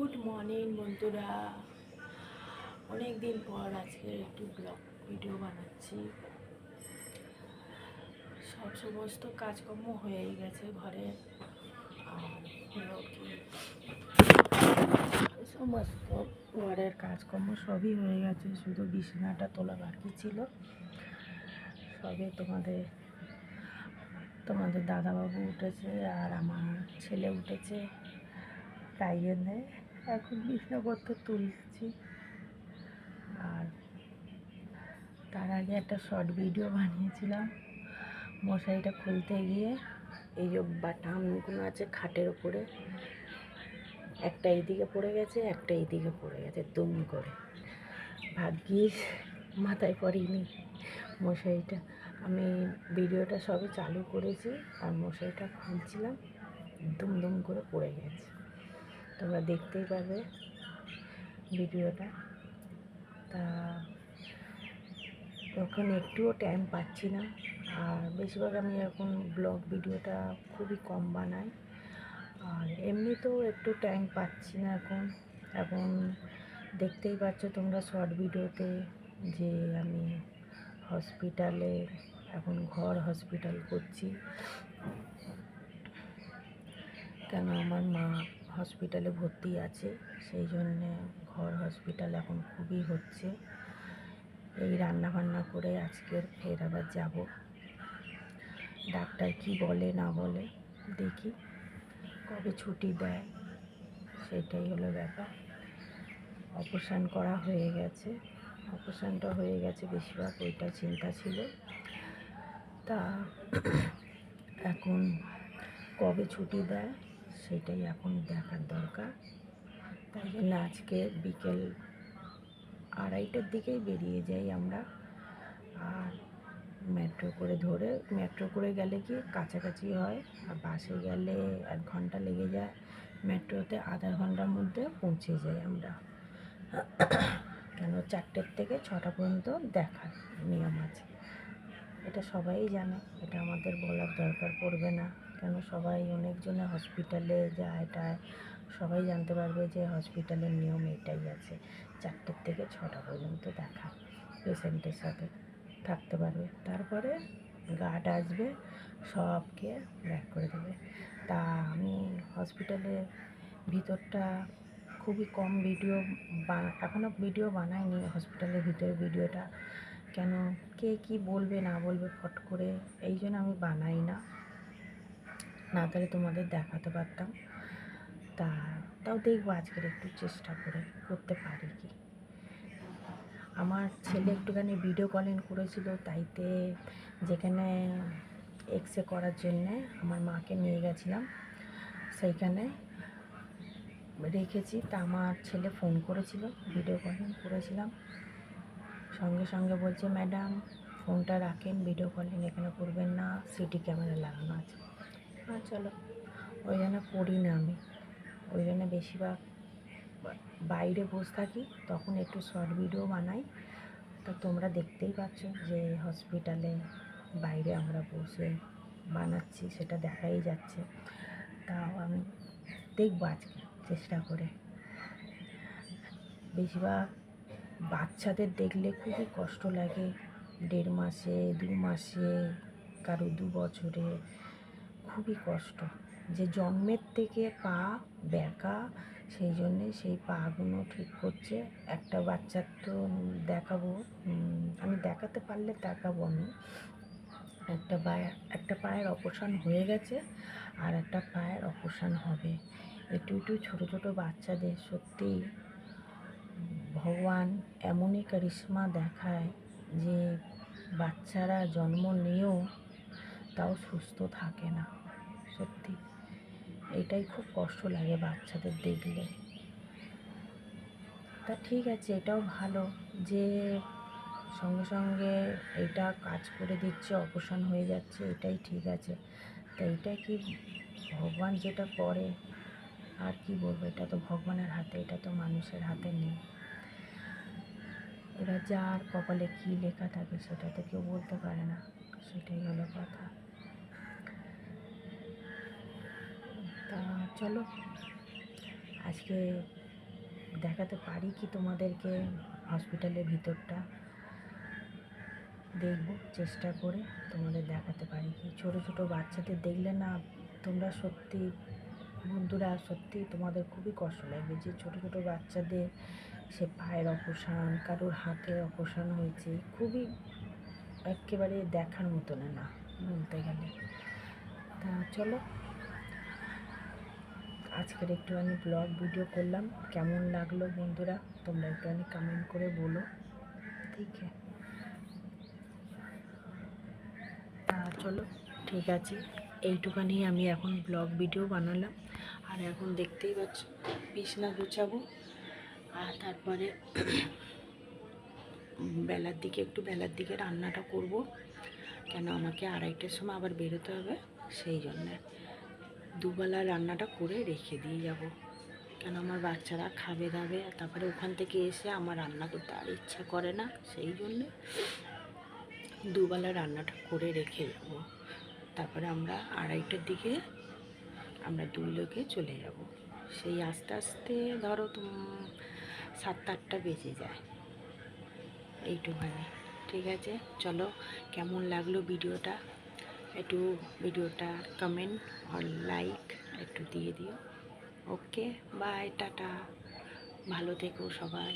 Good morning বন্ধুরা, অনেক দিন পর আজকে একটু ব্লগ ভিডিও বানাচ্ছি। সমস্ত কাজকর্ম হয়ে গেছে ঘরে, আর হলো কি সমস্ত ঘরের কাজকর্ম সবই হয়ে গেছে, শুধু বিছানাটা তোলা বাকি ছিল। সবে তোমাদের দাদাবাবু উঠেছে আর আমার ছেলে উঠেছে, তাই জন্যে এখন বিছানাপত্র তুলছি। আর তার আগে একটা শর্ট ভিডিও বানিয়েছিলাম মশারিটা খুলতে গিয়ে। এই যে বাটামগুলো আছে খাটের ওপরে, একটা এইদিকে পড়ে গেছে, একটা এইদিকে পড়ে গেছে দুম করে। ভাগ্যিস মাথায় পড়েনি মশারিটা। আমি ভিডিওটা সবে চালু করেছি আর মশারিটা খুলছিলাম, দুম দুম করে পড়ে গেছে। তোমরা দেখতেই পারবে ভিডিওটা। তা এখন একটুও টাইম পাচ্ছি না, আর বেশিরভাগ আমি এখন ব্লগ ভিডিওটা খুবই কম বানাই। আর এমনিতেও একটু টাইম পাচ্ছি না এখন দেখতেই পাচ্ছ তোমরা শর্ট ভিডিওতে যে আমি হসপিটালে এখন ঘর হসপিটাল করছি। কেন আমার মা হসপিটালে ভর্তি আছে, সেই জন্যে ঘর হসপিটাল এখন খুবই হচ্ছে। এই রান্না বান্না করে আজকের ফের আবার যাব। ডাক্তার কি বলে না বলে দেখি, কবে ছুটি দেয়, সেটাই হলো ব্যাপার। অপারেশান করা হয়ে গেছে, অপারেশানটা হয়ে গেছে, বেশিরভাগ ওইটা চিন্তা ছিল। তা এখন কবে ছুটি দেয় সেটাই এখন দেখার দরকার। তাই জন্য আজকে বিকেল 2:30টার দিকেই বেরিয়ে যাই আমরা। আর মেট্রো করে গেলে কি কাছাকাছি হয়, আর বাসে গেলে 1 ঘন্টা লেগে যায়। মেট্রোতে আধা ঘন্টার মধ্যে পৌঁছে যাই আমরা। কেন 4টের থেকে 6টা পর্যন্ত দেখার নিয়ম আছে, এটা সবাই জানে, এটা আমাদের বলার দরকার পড়বে না। কেন সবাই অনেকজনে হসপিটালে যায়, সবাই জানতে পারবে যে হসপিটালের নিয়ম এটাই আছে, 4টের থেকে 6টা পর্যন্ত দেখা পেশেন্টের সাথে থাকতে পারবে। তারপরে গার্ড আসবে, সবকে ব্যাক করে দেবে। তা আমি হসপিটালের ভিতরটা খুবই কম ভিডিও এখনও ভিডিও বানাইনি হসপিটালের ভিতরে ভিডিওটা। কেন কে কি বলবে না বলবে ফট করে, এই জন্য আমি বানাই না, না তাহলে তোমাদের দেখাতে পারতাম। তাও দেখবো আজকের একটু চেষ্টা করতে পারি কি। আমার ছেলে একটুখানি ভিডিও কলিং করেছিল, তাইতে যেখানে এক্সরে করার জন্যে আমার মাকে নিয়ে গেছিলাম সেইখানে রেখেছি। তা আমার ছেলে ফোন করেছিল, ভিডিও কলিং করেছিলাম, সঙ্গে সঙ্গে বলছে ম্যাডাম ফোনটা রাখেন, ভিডিও কলিং এখানে করবেন না, সিটি ক্যামেরা লাগানো আছে। চলো, ওই জন্য করি না আমি, ওই জন্য বেশিরভাগ বাইরে বসে থাকি, তখন একটু শর্ট ভিডিও বানাই। তা তোমরা দেখতেই পাচ্ছ যে হসপিটালে বাইরে আমরা বসে বানাচ্ছি, সেটা দেখাই যাচ্ছে। তাও আমি দেখবো আজকে চেষ্টা করে। বেশিরভাগ বাচ্চাদের দেখলে খুবই কষ্ট লাগে, 1.5 মাসে 2 মাসে কারো 2 বছরে, খুবই কষ্ট। যে জন্মের থেকে পা ব্যাকা, সেই জন্যে সেই পাগুলো ঠিক করছে। একটা বাচ্চার তো দেখাবো, আমি দেখাতে পারলে দেখাবো। আমি একটা পায়ের অপারেশন হয়ে গেছে, আর একটা পায়ের অপারেশন হবে। একটু ছোটো ছোটো বাচ্চাদের সত্যি ভগবান এমনই কারিশমা দেখায় যে বাচ্চারা জন্ম নিয়েও তাও সুস্থ থাকে না। সত্যি এটাই খুব কষ্ট লাগে বাচ্চাদের দেখলে। তা ঠিক আছে, এটাও ভালো যে সঙ্গে সঙ্গে এটা কাজ করে দিচ্ছে, অপারেশন হয়ে যাচ্ছে, এটাই ঠিক আছে। তা এটা কি ভগবান যেটা করে, আর কি বলবো, এটা তো ভগবানের হাতে, এটা তো মানুষের হাতে নেই। এবার যার কপালে কী লেখা থাকে সেটা তো কেউ বলতে পারে না, সেটাই হলো কথা। তা চলো, আজকে দেখাতে পারি কি তোমাদেরকে হসপিটালের ভিতরটা, দেখব চেষ্টা করে তোমাদের দেখাতে পারি কি। ছোটো ছোটো বাচ্চাদের দেখলে না তোমরা সত্যি বন্ধুরা, সত্যি তোমাদের খুবই কষ্ট লাগবে যে ছোটো ছোটো বাচ্চাদের সে পায়ের অপারেশান, কারোর হাতের অপারেশান হয়েছে, খুবই একেবারে দেখার মতো না বলতে গেলে। তা চলো আজকের একটুখানি ব্লগ ভিডিও করলাম, কেমন লাগলো বন্ধুরা তোমরা একটুখানি কমেন্ট করে বলো, ঠিক আছে? তা চলো ঠিক আছে, এইটুখানি আমি এখন ব্লগ ভিডিও বানালাম। আর এখন দেখতেই পাচ্ছ বিছনা গুছাবো, আর তারপরে বেলার দিকে রান্নাটা করব, কেন আমাকে 2:30টার সময় আবার বেরোতে হবে, সেই জন্যে দুবেলা রান্নাটা করে রেখে দিয়ে যাব, কেন আমার বাচ্চারা খাবে দাবে, তারপরে ওখান থেকে এসে আমার রান্না করতে আর ইচ্ছা করে না, সেই জন্যে দুবেলা রান্নাটা করে রেখে যাব। তারপরে আমরা 2:30টার দিকে আমরা 2 লোকে চলে যাব। সেই আস্তে আস্তে ধরো 7-8টা বেজে যায় এইটুখানি, ঠিক আছে? চলো কেমন লাগলো ভিডিওটা একটু ভিডিওটা কমেন্ট আর লাইক একটু দিয়ে দিও। ওকে, বাই, টাটা, ভালো থেকো সবাই।